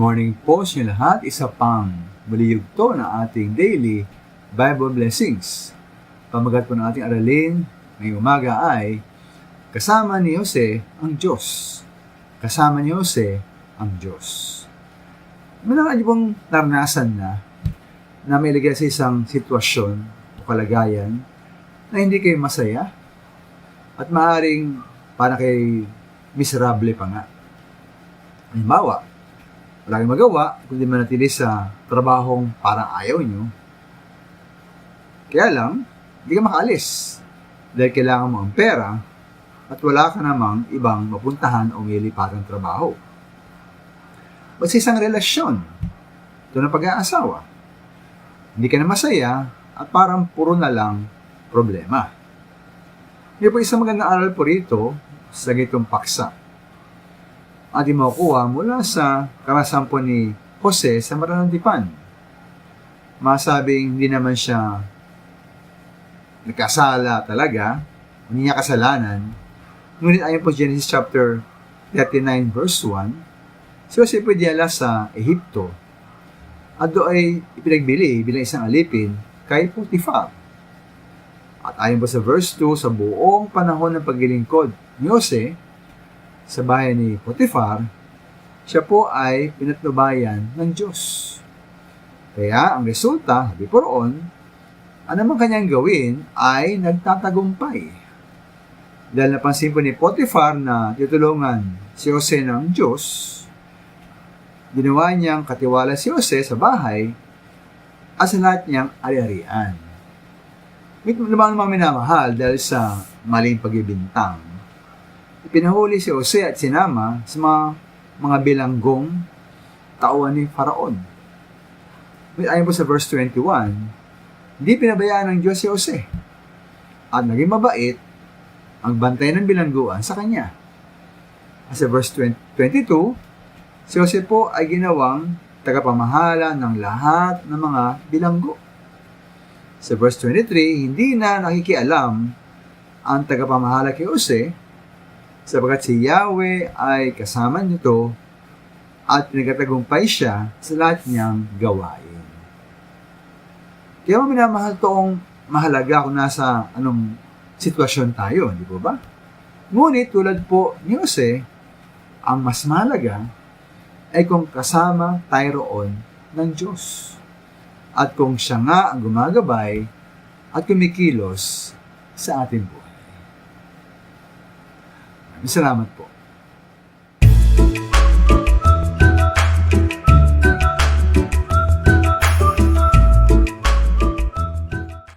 morning po sa inyo lahat. Isa pang muli yugto na ating daily Bible blessings. Pamagat po ng ating aralin ngayong umaga ay kasama ni Jose ang Diyos. Kasama ni Jose ang Diyos. Manakan niyo pong naranasan na may ilagay sa isang sitwasyon o kalagayan na hindi kayo masaya at maaaring para kay miserable pa nga. Halimbawa, wala kayong magawa kundi manatili sa trabahong parang ayaw nyo. Kaya lang, hindi ka makaalis dahil kailangan mo ang pera at wala ka namang ibang mapuntahan o milipatang trabaho. O sa isang relasyon, ito na pag-aasawa, hindi ka na masaya at parang puro na lang problema. Hindi po isang magandang aral po rito sa gitong paksa. Ating makukuha mula sa karanasan po ni Jose sa Maranantipan. Masabing hindi naman siya nagkasala talaga, hindi niya kasalanan. Ngunit ayon po Genesis chapter 39 verse 1, si Jose po dinala sa Ehipto at doon ay ipinagbili bilang isang alipin kay Potiphar. At ayon po sa verse 2, sa buong panahon ng paglilingkod ni Jose sa bahay ni Potiphar, siya po ay pinatnubayan ng Diyos. Kaya ang resulta, sabi po roon, anumang kanyang gawin ay nagtatagumpay. Dahil napansin po ni Potiphar na tutulungan si Jose ng Diyos, ginawa niyang katiwala si Jose sa bahay at sa lahat niyang ari-arian. May namang minamahal dahil sa maling pagbibintang. Ipinahuli si Jose at sinama sa mga bilanggong tauhan ni Faraon. Ayon po sa verse 21, hindi pinabayaan ng Diyos si Jose at naging mabait ang bantay ng bilangguan sa kanya. At sa verse 22, si Jose po ay ginawang tagapamahala ng lahat ng mga bilanggo. Sa verse 23, hindi na nakikialam ang tagapamahala kay Jose sapagkat si Yahweh ay kasama nito at pinagtatagumpay siya sa lahat niyang gawain. Kaya minamahal toong mahalaga kung nasa anong sitwasyon tayo, di po ba? Ngunit tulad po ni Jose, ang mas mahalaga ay kung kasama tayo roon ng Diyos. At kung siya nga ang gumagabay at kumikilos sa ating buhay. Salamat po.